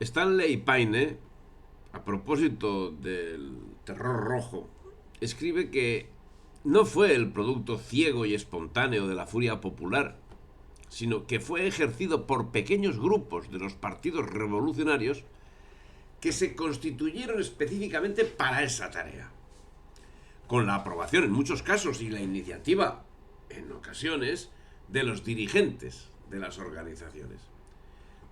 Stanley Paine, a propósito del terror rojo, escribe que no fue el producto ciego y espontáneo de la furia popular, sino que fue ejercido por pequeños grupos de los partidos revolucionarios que se constituyeron específicamente para esa tarea, con la aprobación en muchos casos y la iniciativa, en ocasiones, de los dirigentes de las organizaciones.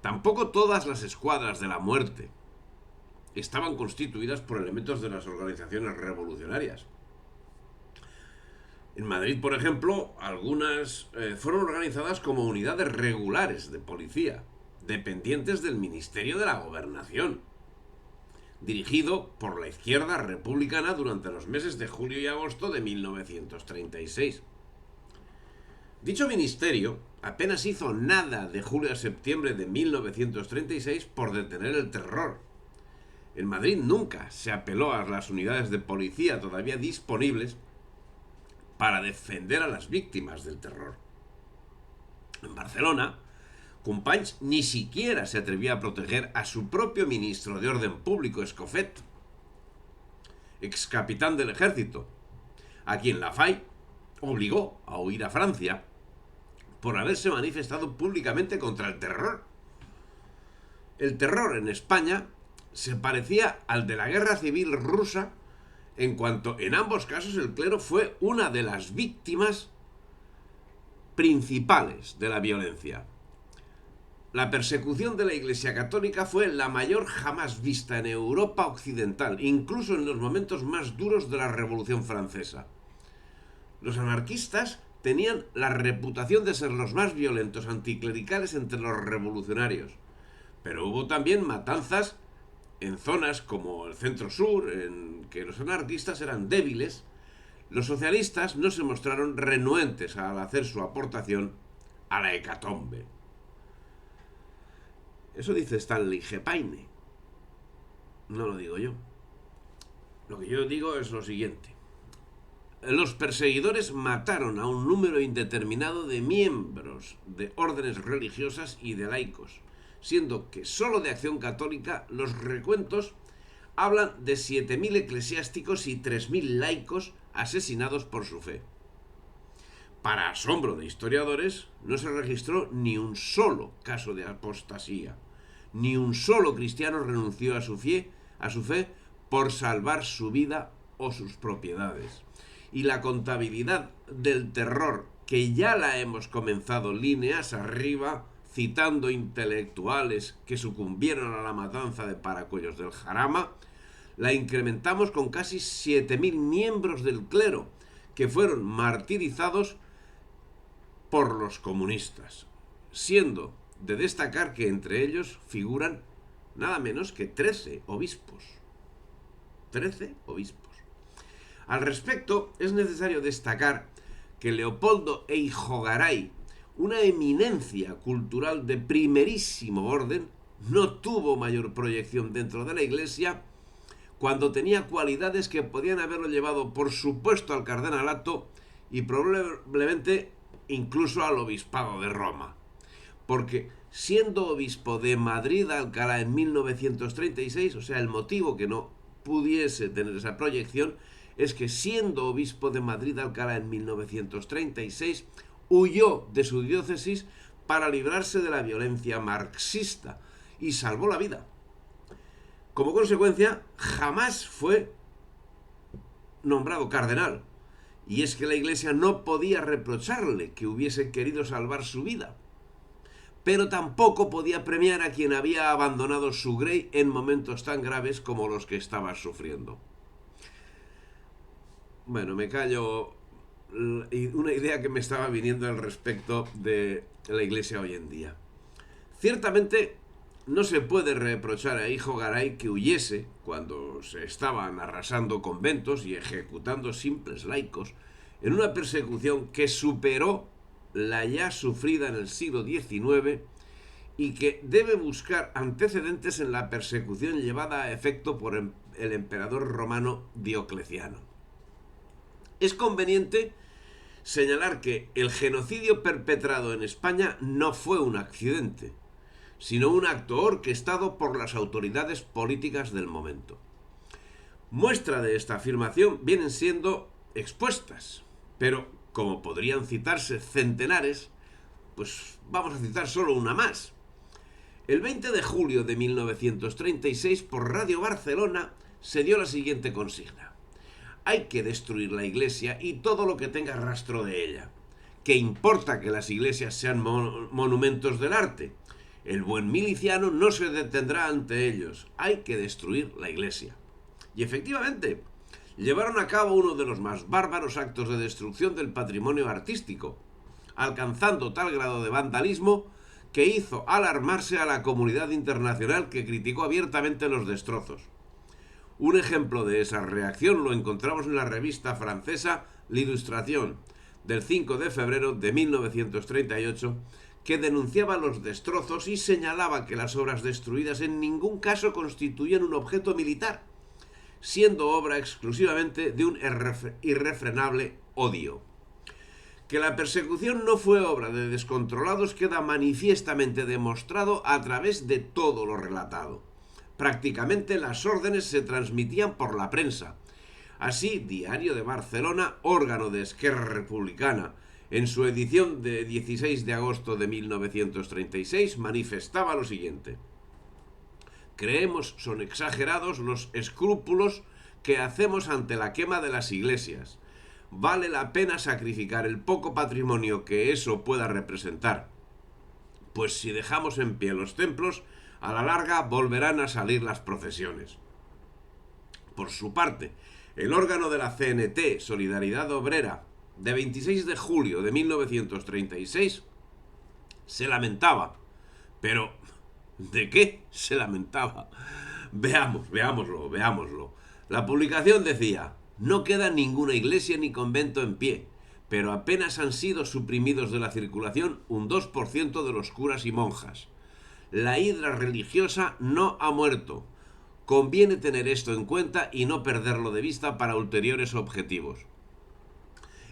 Tampoco todas las escuadras de la muerte estaban constituidas por elementos de las organizaciones revolucionarias. En Madrid, por ejemplo, algunas fueron organizadas como unidades regulares de policía, dependientes del Ministerio de la Gobernación, dirigido por la izquierda republicana durante los meses de julio y agosto de 1936. Dicho ministerio apenas hizo nada de julio a septiembre de 1936 por detener el terror. En Madrid nunca se apeló a las unidades de policía todavía disponibles para defender a las víctimas del terror. En Barcelona, Companys ni siquiera se atrevía a proteger a su propio ministro de Orden Público, Escofet, ex capitán del ejército, a quien la FAI obligó a huir a Francia por haberse manifestado públicamente contra el terror. El terror en España se parecía al de la guerra civil rusa, en cuanto en ambos casos el clero fue una de las víctimas principales de la violencia. La persecución de la Iglesia Católica fue la mayor jamás vista en Europa occidental, incluso en los momentos más duros de la Revolución Francesa. Los anarquistas tenían la reputación de ser los más violentos anticlericales entre los revolucionarios, pero hubo también matanzas en zonas como el centro-sur, en que los anarquistas eran débiles. Los socialistas no se mostraron renuentes al hacer su aportación a la hecatombe. Eso dice Stanley G. Paine. No lo digo yo. Lo que yo digo es lo siguiente. Los perseguidores mataron a un número indeterminado de miembros de órdenes religiosas y de laicos, siendo que solo de Acción Católica los recuentos hablan de 7.000 eclesiásticos y 3.000 laicos asesinados por su fe. Para asombro de historiadores, no se registró ni un solo caso de apostasía, ni un solo cristiano renunció a su fe por salvar su vida o sus propiedades. Y la contabilidad del terror, que ya la hemos comenzado líneas arriba, citando intelectuales que sucumbieron a la matanza de Paracuellos del Jarama, la incrementamos con casi 7.000 miembros del clero que fueron martirizados por los comunistas, siendo de destacar que entre ellos figuran nada menos que 13 obispos. 13 obispos. Al respecto, es necesario destacar que Leopoldo Eijogaray, una eminencia cultural de primerísimo orden, no tuvo mayor proyección dentro de la Iglesia cuando tenía cualidades que podían haberlo llevado, por supuesto, al cardenalato y probablemente incluso al obispado de Roma. Porque siendo obispo de Madrid-Alcalá en 1936, o sea, el motivo que no pudiese tener esa proyección es que siendo obispo de Madrid-Alcalá en 1936, huyó de su diócesis para librarse de la violencia marxista y salvó la vida. Como consecuencia, jamás fue nombrado cardenal. Y es que la Iglesia no podía reprocharle que hubiese querido salvar su vida, pero tampoco podía premiar a quien había abandonado su grey en momentos tan graves como los que estaba sufriendo. Bueno, me callo. Una idea que me estaba viniendo al respecto de la Iglesia hoy en día. Ciertamente no se puede reprochar a Eijogaray que huyese cuando se estaban arrasando conventos y ejecutando simples laicos en una persecución que superó la ya sufrida en el siglo XIX y que debe buscar antecedentes en la persecución llevada a efecto por el emperador romano Diocleciano. Es conveniente señalar que el genocidio perpetrado en España no fue un accidente, sino un acto orquestado por las autoridades políticas del momento. Muestra de esta afirmación vienen siendo expuestas, pero como podrían citarse centenares, pues vamos a citar solo una más. El 20 de julio de 1936, por Radio Barcelona, se dio la siguiente consigna: hay que destruir la iglesia y todo lo que tenga rastro de ella. ¿Qué importa que las iglesias sean monumentos del arte? El buen miliciano no se detendrá ante ellos. Hay que destruir la iglesia. Y efectivamente, llevaron a cabo uno de los más bárbaros actos de destrucción del patrimonio artístico, alcanzando tal grado de vandalismo que hizo alarmarse a la comunidad internacional, que criticó abiertamente los destrozos. Un ejemplo de esa reacción lo encontramos en la revista francesa L'Illustration, del 5 de febrero de 1938, que denunciaba los destrozos y señalaba que las obras destruidas en ningún caso constituían un objeto militar, siendo obra exclusivamente de un irrefrenable odio. Que la persecución no fue obra de descontrolados queda manifiestamente demostrado a través de todo lo relatado. Prácticamente las órdenes se transmitían por la prensa. Así, Diario de Barcelona, órgano de Esquerra Republicana, en su edición de 16 de agosto de 1936, manifestaba lo siguiente: creemos son exagerados los escrúpulos que hacemos ante la quema de las iglesias. Vale la pena sacrificar el poco patrimonio que eso pueda representar, pues si dejamos en pie los templos, a la larga volverán a salir las procesiones. Por su parte, el órgano de la CNT, Solidaridad Obrera, de 26 de julio de 1936, se lamentaba. Pero ¿de qué se lamentaba? Veámoslo. La publicación decía: no queda ninguna iglesia ni convento en pie, pero apenas han sido suprimidos de la circulación un 2% de los curas y monjas. La hidra religiosa no ha muerto. Conviene tener esto en cuenta y no perderlo de vista para ulteriores objetivos.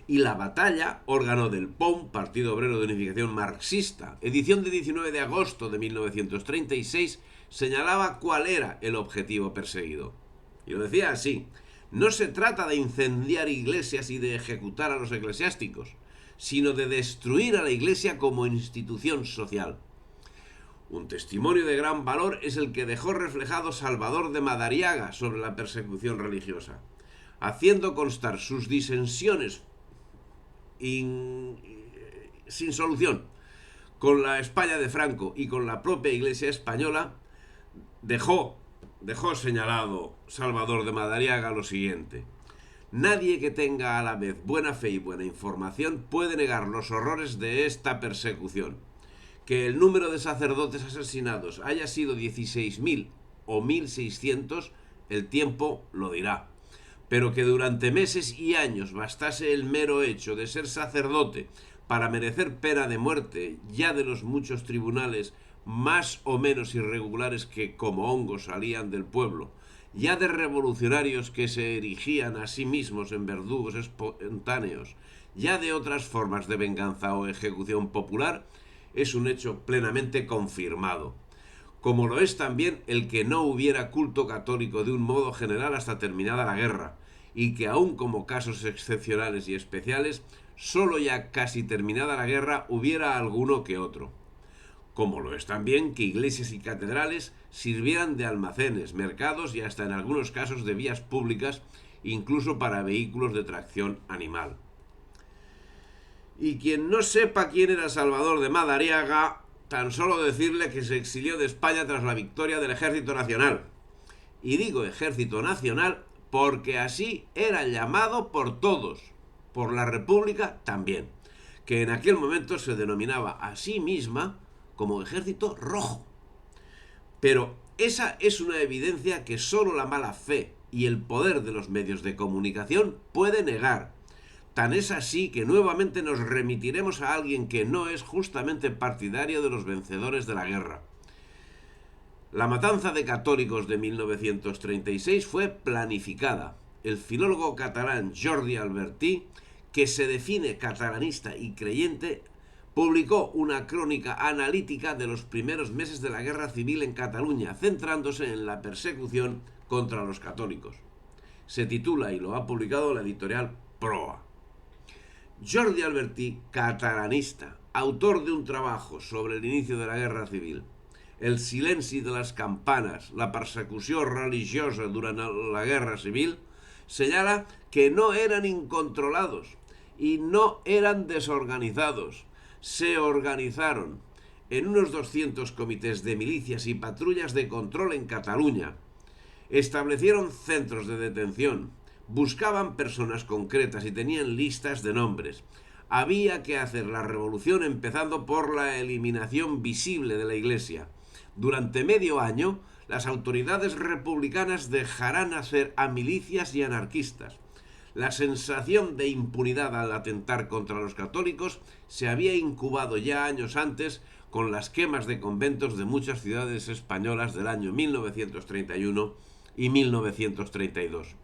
Y La Batalla, órgano del POM, Partido Obrero de Unificación Marxista, edición de 19 de agosto de 1936, señalaba cuál era el objetivo perseguido. Y lo decía así: no se trata de incendiar iglesias y de ejecutar a los eclesiásticos, sino de destruir a la iglesia como institución social. Un testimonio de gran valor es el que dejó reflejado Salvador de Madariaga sobre la persecución religiosa, haciendo constar sus disensiones sin solución con la España de Franco y con la propia Iglesia española. Dejó señalado Salvador de Madariaga lo siguiente: nadie que tenga a la vez buena fe y buena información puede negar los horrores de esta persecución. Que el número de sacerdotes asesinados haya sido 16.000 o 1.600, el tiempo lo dirá. Pero que durante meses y años bastase el mero hecho de ser sacerdote para merecer pena de muerte, ya de los muchos tribunales más o menos irregulares que como hongos salían del pueblo, ya de revolucionarios que se erigían a sí mismos en verdugos espontáneos, ya de otras formas de venganza o ejecución popular, es un hecho plenamente confirmado. Como lo es también el que no hubiera culto católico de un modo general hasta terminada la guerra, y que aun como casos excepcionales y especiales, solo ya casi terminada la guerra hubiera alguno que otro. Como lo es también que iglesias y catedrales sirvieran de almacenes, mercados y hasta en algunos casos de vías públicas, incluso para vehículos de tracción animal. Y quien no sepa quién era Salvador de Madariaga, tan solo decirle que se exilió de España tras la victoria del Ejército Nacional. Y digo Ejército Nacional porque así era llamado por todos, por la República también, que en aquel momento se denominaba a sí misma como Ejército Rojo. Pero esa es una evidencia que solo la mala fe y el poder de los medios de comunicación puede negar. Tan es así que nuevamente nos remitiremos a alguien que no es justamente partidario de los vencedores de la guerra. La matanza de católicos de 1936 fue planificada. El filólogo catalán Jordi Albertí, que se define catalanista y creyente, publicó una crónica analítica de los primeros meses de la guerra civil en Cataluña, centrándose en la persecución contra los católicos. Se titula, y lo ha publicado la editorial Proa. Jordi Albertí, catalanista, autor de un trabajo sobre el inicio de la guerra civil, el silenci de les campanes, la persecució religiosa durant la guerra civil, señala que no eran incontrolados y no eran desorganizados. Se organizaron en unos 200 comités de milicias y patrullas de control en Cataluña. Establecieron centros de detención, buscaban personas concretas y tenían listas de nombres. Había que hacer la revolución empezando por la eliminación visible de la Iglesia. Durante medio año, las autoridades republicanas dejarán hacer a milicias y anarquistas. La sensación de impunidad al atentar contra los católicos se había incubado ya años antes con las quemas de conventos de muchas ciudades españolas del año 1931 y 1932.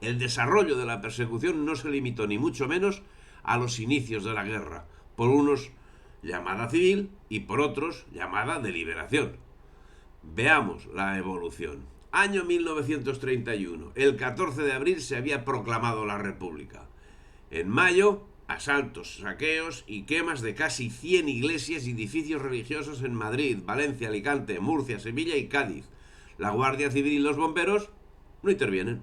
El desarrollo de la persecución no se limitó ni mucho menos a los inicios de la guerra, por unos llamada civil y por otros llamada de liberación. Veamos la evolución. Año 1931. El 14 de abril se había proclamado la República. En mayo, asaltos, saqueos y quemas de casi 100 iglesias y edificios religiosos en Madrid, Valencia, Alicante, Murcia, Sevilla y Cádiz. La Guardia Civil y los bomberos no intervienen.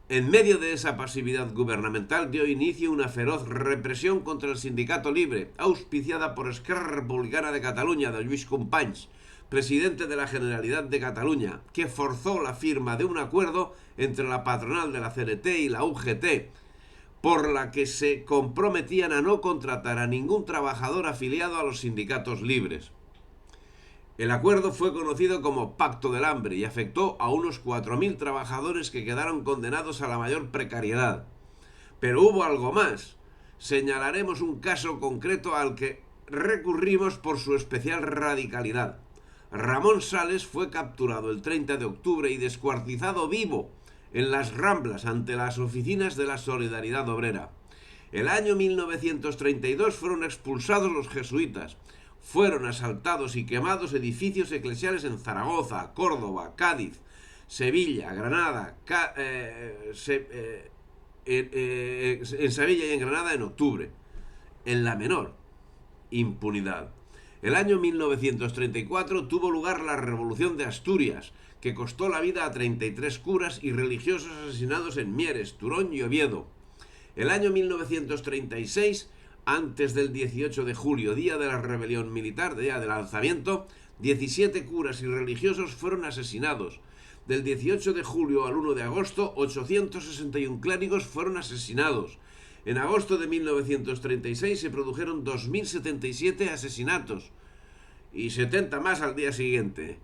En medio de esa pasividad gubernamental dio inicio una feroz represión contra el Sindicato Libre, auspiciada por Esquerra Republicana de Cataluña de Lluís Companys, presidente de la Generalitat de Cataluña, que forzó la firma de un acuerdo entre la patronal de la CNT y la UGT, por la que se comprometían a no contratar a ningún trabajador afiliado a los sindicatos libres. El acuerdo fue conocido como Pacto del Hambre y afectó a unos 4.000 trabajadores que quedaron condenados a la mayor precariedad. Pero hubo algo más. Señalaremos un caso concreto al que recurrimos por su especial radicalidad. Ramón Sales fue capturado el 30 de octubre y descuartizado vivo en las Ramblas ante las oficinas de la Solidaridad Obrera. El año 1932 fueron expulsados los jesuitas. Fueron asaltados y quemados edificios eclesiales en Zaragoza, Córdoba, Cádiz, Sevilla, Granada, en Sevilla y en Granada en octubre. En la menor impunidad. El año 1934 tuvo lugar la Revolución de Asturias, que costó la vida a 33 curas y religiosos asesinados en Mieres, Turón y Oviedo. El año 1936, antes del 18 de julio, día de la rebelión militar, día del alzamiento, 17 curas y religiosos fueron asesinados. Del 18 de julio al 1 de agosto, 861 clérigos fueron asesinados. En agosto de 1936 se produjeron 2.077 asesinatos y 70 más al día siguiente,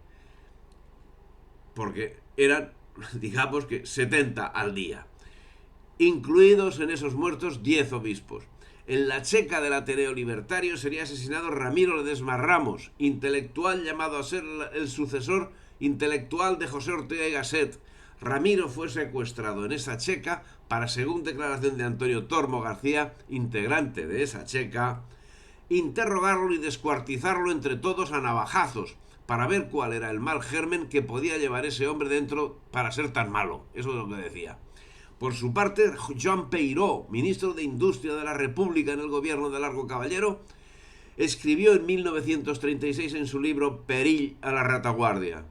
porque eran, digamos que 70 al día, incluidos en esos muertos 10 obispos. En la Checa del Ateneo Libertario sería asesinado Ramiro Ledesma Ramos, intelectual llamado a ser el sucesor intelectual de José Ortega y Gasset. Ramiro fue secuestrado en esa Checa para, según declaración de Antonio Tormo García, integrante de esa Checa, interrogarlo y descuartizarlo entre todos a navajazos para ver cuál era el mal germen que podía llevar ese hombre dentro para ser tan malo. Eso es lo que decía. Por su parte, Joan Peiró, ministro de Industria de la República en el gobierno de Largo Caballero, escribió en 1936 en su libro Perill a la retaguardia: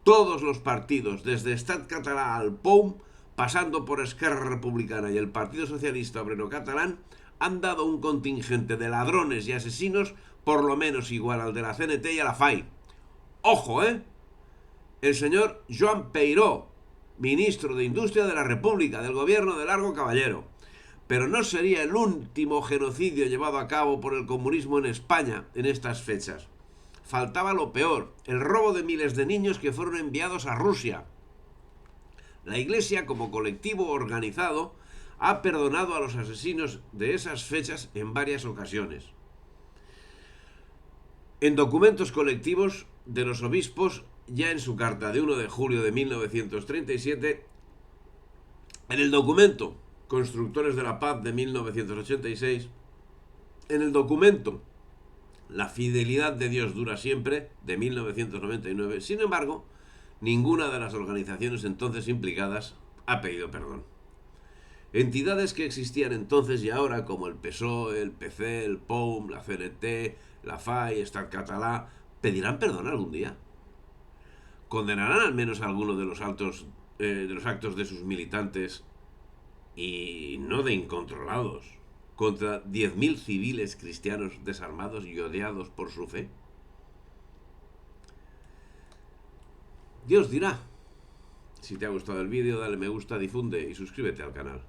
todos los partidos, desde Estat Català al POUM, pasando por Esquerra Republicana y el Partido Socialista Obrero Catalán, han dado un contingente de ladrones y asesinos por lo menos igual al de la CNT y a la FAI. ¡Ojo, el señor Joan Peiró, ministro de Industria de la República, del gobierno de Largo Caballero. Pero no sería el último genocidio llevado a cabo por el comunismo en España en estas fechas. Faltaba lo peor, el robo de miles de niños que fueron enviados a Rusia. La Iglesia, como colectivo organizado, ha perdonado a los asesinos de esas fechas en varias ocasiones. En documentos colectivos de los obispos, ya en su carta de 1 de julio de 1937, en el documento Constructores de la Paz de 1986, En el documento La fidelidad de Dios dura siempre, de 1999, sin embargo, ninguna de las organizaciones entonces implicadas ha pedido perdón. Entidades que existían entonces y ahora, como el PSOE, el PC, el POUM, la CNT, la FAI, Estat Català, ¿pedirán perdón algún día? ¿Condenarán al menos a alguno de los actos de sus militantes y no de incontrolados contra 10.000 civiles cristianos desarmados y odiados por su fe? Dios dirá. Si te ha gustado el vídeo, dale me gusta, difunde y suscríbete al canal.